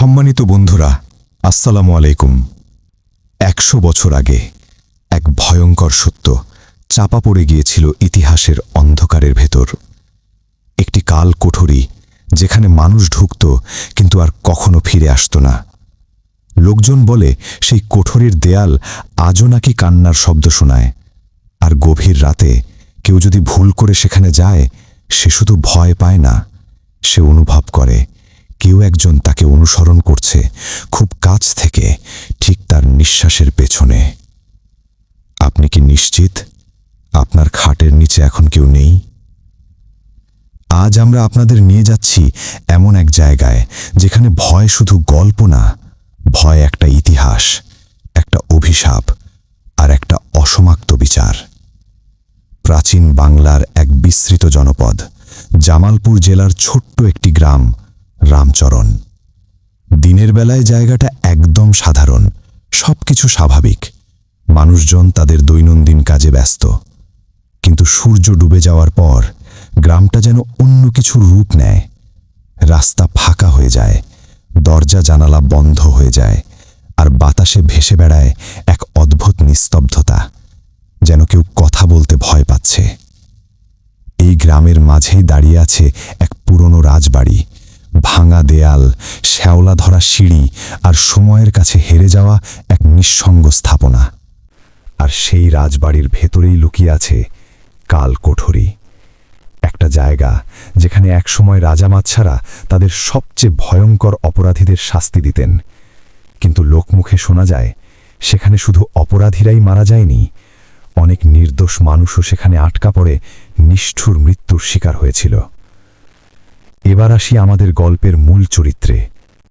সম্মানিত বন্ধুরা, আসসালামু আলাইকুম। ১০০ বছর আগে এক ভয়ঙ্কর সত্য চাপা পড়ে গিয়েছিল ইতিহাসের অন্ধকারের ভেতর। একটি কাল কোঠরি, যেখানে মানুষ ঢুকত কিন্তু আর কখনো ফিরে আসত না। লোকজন বলে সেই কোঠরির দেয়াল আজও নাকি কান্নার শব্দ শোনায়, আর গভীর রাতে কেউ যদি ভুল করে সেখানে যায়, সে শুধু ভয় পায় না, সে অনুভব করে কেউ একজন তাকে অনুসরণ করছে খুব কাছ থেকে, ঠিক তার নিঃশ্বাসের পেছনে। আপনি কি নিশ্চিত আপনার খাটের নিচে এখন কেউ নেই? আজ আমরা আপনাদের নিয়ে যাচ্ছি এমন এক জায়গায় যেখানে ভয় শুধু গল্প না, ভয় একটা ইতিহাস, একটা অভিশাপ আর একটা অসমাপ্ত বিচার। প্রাচীন বাংলার এক বিস্তৃত জনপদ, জামালপুর জেলার ছোট্ট একটি গ্রাম, রামচরণ। দিনের বেলায় জায়গাটা একদম সাধারণ, সবকিছু স্বাভাবিক, মানুষজন তাদের দৈনন্দিন কাজে ব্যস্ত। কিন্তু সূর্য ডুবে যাওয়ার পর গ্রামটা যেন অন্য কিছুর রূপ নেয়। রাস্তা ফাঁকা হয়ে যায়, দরজা জানালা বন্ধ হয়ে যায়, আর বাতাসে ভেসে বেড়ায় এক অদ্ভুত নিস্তব্ধতা, যেন কেউ কথা বলতে ভয় পাচ্ছে। এই গ্রামের মাঝেই দাঁড়িয়ে আছে এক পুরনো রাজবাড়ি, ভাঙা দেয়াল, শ্যাওলা ধরা সিঁড়ি, আর সময়ের কাছে হেরে যাওয়া এক নিঃসঙ্গ স্থাপনা। আর সেই রাজবাড়ির ভেতরেই লুকিয়ে আছে কাল কোঠরি, একটা জায়গা যেখানে একসময় রাজামাতসারা তাদের সবচেয়ে ভয়ঙ্কর অপরাধীদের শাস্তি দিতেন। কিন্তু লোকমুখে শোনা যায় সেখানে শুধু অপরাধীরাই মারা যায়নি, অনেক নির্দোষ মানুষও সেখানে আটকা পড়ে নিষ্ঠুর মৃত্যুর শিকার হয়েছিল। এবার আসি আমাদের গল্পের মূল চরিত্রে,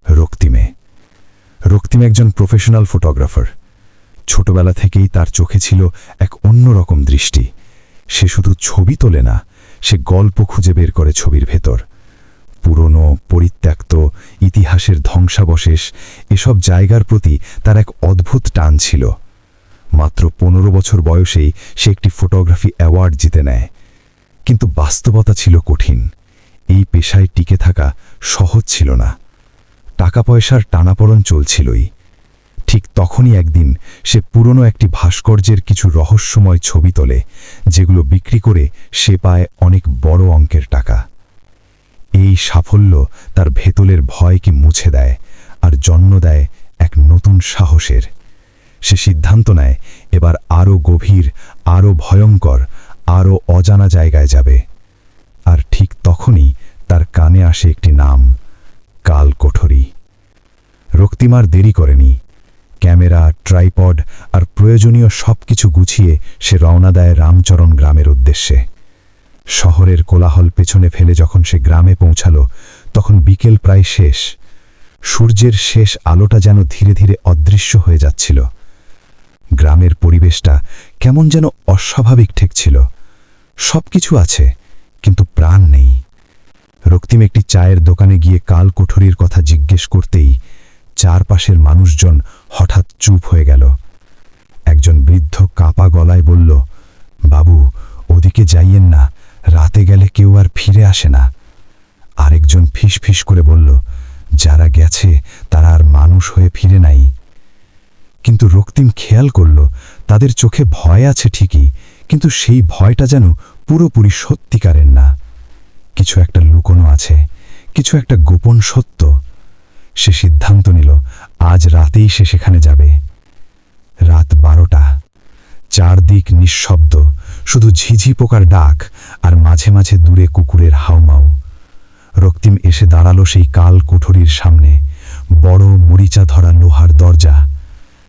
রক্তিমে। রক্তিম একজন প্রফেশনাল ফটোগ্রাফার। ছোটবেলা থেকেই তার চোখে ছিল এক অন্যরকম দৃষ্টি। সে শুধু ছবি তোলে না, সে গল্প খুঁজে বের করে ছবির ভেতর। পুরনো, পরিত্যক্ত, ইতিহাসের ধ্বংসাবশেষ, এসব জায়গার প্রতি তার এক অদ্ভুত টান ছিল। মাত্র ১৫ বছর বয়সেই সে একটি ফটোগ্রাফি অ্যাওয়ার্ড জিতে নেয়। কিন্তু বাস্তবতা ছিল কঠিন। এই পেশায় টিকে থাকা সহজ ছিল না। টাকা পয়সার টানাপোড়েন চলছিলই। ঠিক তখনই একদিন সে পুরনো একটি ভাস্কর্যের কিছু রহস্যময় ছবি তোলে, যেগুলো বিক্রি করে সে পায় অনেক বড় অঙ্কের টাকা। এই সাফল্য তার ভেতরের ভয়কে মুছে দেয় আর জন্ম দেয় এক নতুন সাহসের। সে সিদ্ধান্ত নেয় এবার আরও গভীর, আরও ভয়ঙ্কর, আরও অজানা জায়গায় যাবে। আর ঠিক তখনই তার কানে আসে একটি নাম, কাল কোঠরি। রক্তিমার দেরি করেনি। ক্যামেরা, ট্রাইপড আর প্রয়োজনীয় সবকিছু গুছিয়ে সে রওনা দেয় রামচরণ গ্রামের উদ্দেশ্যে। শহরের কোলাহল পেছনে ফেলে যখন সে গ্রামে পৌঁছাল, তখন বিকেল প্রায় শেষ। সূর্যের শেষ আলোটা যেন ধীরে ধীরে অদৃশ্য হয়ে যাচ্ছিল। গ্রামের পরিবেশটা কেমন যেন অস্বাভাবিক ঠেকছিল। সবকিছু আছে, কিন্তু প্রাণ নেই। রক্তিম একটি চায়ের দোকানে গিয়ে কাল কোঠরির কথা জিজ্ঞেস করতেই চারপাশের মানুষজন হঠাৎ চুপ হয়ে গেল। একজন বৃদ্ধ কাঁপা গলায় বলল, বাবু, ওদিকে যাইয়েন না, রাতে গেলে কেউ আর ফিরে আসে না। আরেকজন ফিসফিস করে বলল, যারা গেছে তারা আর মানুষ হয়ে ফিরে নাই। কিন্তু রক্তিম খেয়াল করল, তাদের চোখে ভয় আছে ঠিকই, কিন্তু সেই ভয়টা যেন পুরোপুরি সত্যিকারের না। কিছু একটা লুকোনো আছে, কিছু একটা গোপন সত্য। সে সিদ্ধান্ত নিল আজ রাতেই সে সেখানে যাবে। রাত ১২টা, চারদিক নিঃশব্দ, শুধু ঝিঝি পোকার ডাক আর মাঝে মাঝে দূরে কুকুরের হাউমাউ। রক্তিম এসে দাঁড়ালো সেই কাল কোঠরির সামনে, বড় মরিচা ধরা লোহার দরজা।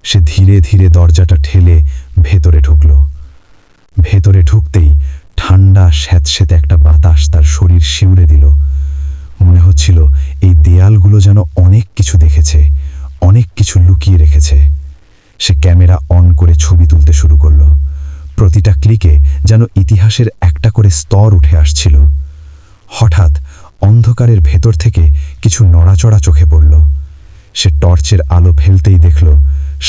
সে ধীরে ধীরে দরজাটা ঠেলে ভেতরে ঢুকল। ভেতরে ঢুকতেই ঠান্ডা স্যাঁতস্যাঁতে একটা বাতাস তার শরীর শিউরে দিল। মনে হচ্ছিল এই দেয়ালগুলো যেন অনেক কিছু দেখেছে, অনেক কিছু লুকিয়ে রেখেছে। সে ক্যামেরা অন করে ছবি তুলতে শুরু করল। প্রতিটা ক্লিকে যেন ইতিহাসের একটা করে স্তর উঠে আসছিল। হঠাৎ অন্ধকারের ভেতর থেকে কিছু নড়াচড়া চোখে পড়ল। সে টর্চের আলো ফেলতেই দেখল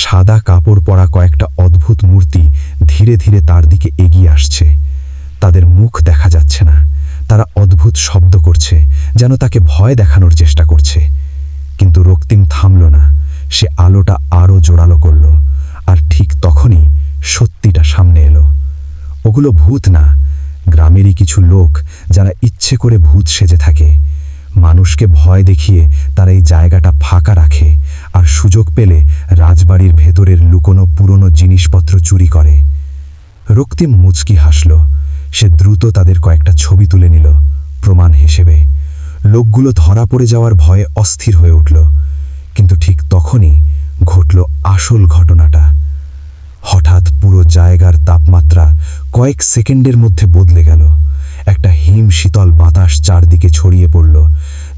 সাদা কাপড় পরা কয়েকটা অদ্ভুত মূর্তি ধীরে ধীরে তার দিকে এগিয়ে আসছে। তাদের মুখ দেখা যাচ্ছে না, তারা অদ্ভুত শব্দ করছে, যেন তাকে ভয় দেখানোর চেষ্টা করছে। কিন্তু রক্তিম থামল না। সে আলোটা আরও জোরালো করল, আর ঠিক তখনই সত্যিটা সামনে এলো। ওগুলো ভূত না, গ্রামেরই কিছু লোক যারা ইচ্ছে করে ভূত সেজে থাকে। মানুষকে ভয় দেখিয়ে তারা এই জায়গাটা ফাঁকা রাখে, আর সুযোগ পেলে রাজবাড়ির ভেতরের লুকোনো পুরনো জিনিসপত্র চুরি করে। রক্তিম মুচকি হাসল। সে দ্রুত তাদের কয়েকটা ছবি তুলে নিল প্রমাণ হিসেবে। লোকগুলো ধরা পড়ে যাওয়ার ভয়ে অস্থির হয়ে উঠল। কিন্তু ঠিক তখনই ঘটল আসল ঘটনাটা। হঠাৎ পুরো জায়গার তাপমাত্রা কয়েক সেকেন্ডের মধ্যে বদলে গেল। একটা হিম শীতল বাতাস চারদিকে ছড়িয়ে পড়ল।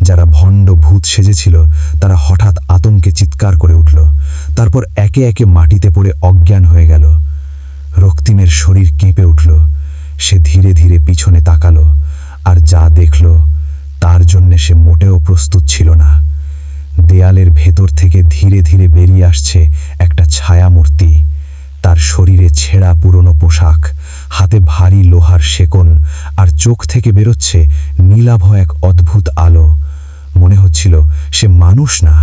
যারা ভণ্ড ভূত সেজেছিল তারা হঠাৎ আতঙ্কে চিৎকার করে উঠল, তারপর একে একে মাটিতে পড়ে অজ্ঞান হয়ে গেল। রক্তিমের শরীর কেঁপে উঠল। সে ধীরে ধীরে পিছনে তাকালো, আর যা দেখল তার জন্য সে মোটেও প্রস্তুত ছিল না। দেয়ালের ভেতর থেকে ধীরে ধীরে বেরিয়ে আসছে একটা ছায়ামূর্তি। তার শরীরে ছেঁড়া পুরনো পোশাক, হাতে ভারী লোহার শেকল, আর চোখ থেকে বেরোচ্ছে নীলাভ এক অদ্ভুত আলো। মনে হচ্ছিল সে মানুষ না,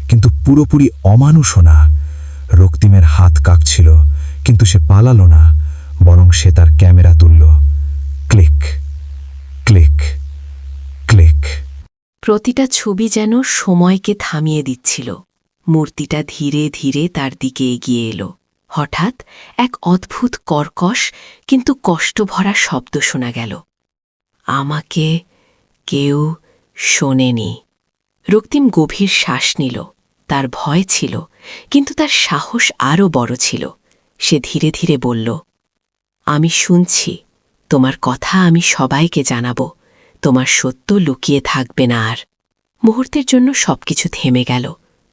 কিন্তু পুরোপুরি অমানুষও না। রক্তিমের হাত কাঁপছিল, কিন্তু সে পালালো না, বরং সে তার ক্যামেরা তুলল। Click, click, click. প্রতিটা ছবি যেন সময়কে থামিয়ে দিচ্ছিল। মূর্তিটা ধীরে ধীরে তার দিকে এগিয়ে এলো। হঠাৎ এক অদ্ভুত কর্কশ কিন্তু কষ্টভরা শব্দ শোনা গেল। আমাকে কেউ শোনেনি। রক্তিম গভীর শ্বাস নিল। তার ভয় ছিল, কিন্তু তার সাহস আরও বড় ছিল। সে ধীরে ধীরে বলল, আমি শুনছি, তোমার কথা আমি সবাইকে জানাবো। তোমার সত্য লুকিয়ে থাকবে না আর। মুহূর্তের জন্য সবকিছু থেমে গেল।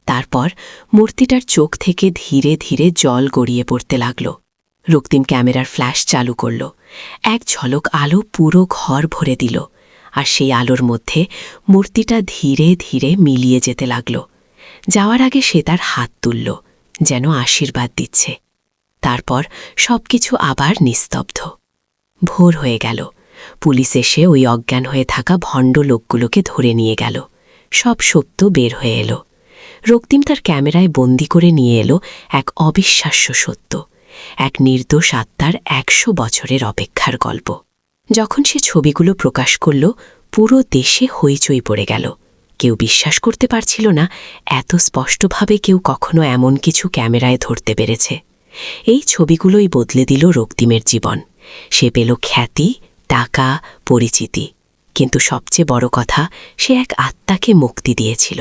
তারপর মূর্তিটার চোখ থেকে ধীরে ধীরে জল গড়িয়ে পড়তে লাগল। রক্তিম ক্যামেরার ফ্ল্যাশ চালু করল। এক ঝলক আলো পুরো ঘর ভরে দিল, আর সেই আলোর মধ্যে মূর্তিটা ধীরে ধীরে মিলিয়ে যেতে লাগল। যাওয়ার আগে সে তার হাত তুলল, যেন আশীর্বাদ দিচ্ছে। তারপর সবকিছু আবার নিস্তব্ধ। ভোর হয়ে গেল। পুলিশ এসে ওই অজ্ঞান হয়ে থাকা ভণ্ড লোকগুলোকে ধরে নিয়ে গেল। সব সত্য বের হয়ে এলো। রক্তিম তার ক্যামেরায় বন্দি করে নিয়ে এলো এক অবিশ্বাস্য সত্য, এক নির্দোষ আত্মার ১০০ বছরের অপেক্ষার গল্প। যখন সে ছবিগুলো প্রকাশ করল, পুরো দেশে হইচই পড়ে গেল। কেউ বিশ্বাস করতে পারছিল না এত স্পষ্টভাবে কেউ কখনো এমন কিছু ক্যামেরায় ধরতে পেরেছে। এই ছবিগুলোই বদলে দিল রক্তিমের জীবন। সে পেল খ্যাতি, টাকা, পরিচিতি, কিন্তু সবচেয়ে বড় কথা, সে এক আত্মাকে মুক্তি দিয়েছিল।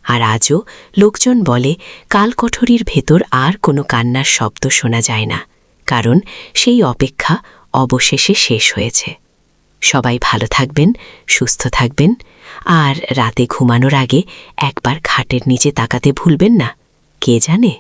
আর আজও লোকজন বলে কালকঠরির ভেতর আর কোনো কান্নার শব্দ শোনা যায় না, কারণ সেই অপেক্ষা অবশেষে শেষ হয়েছে। সবাই ভালো থাকবেন, সুস্থ থাকবেন, আর রাতে ঘুমানোর আগে একবার খাটের নিচে তাকাতে ভুলবেন না। কে জানে।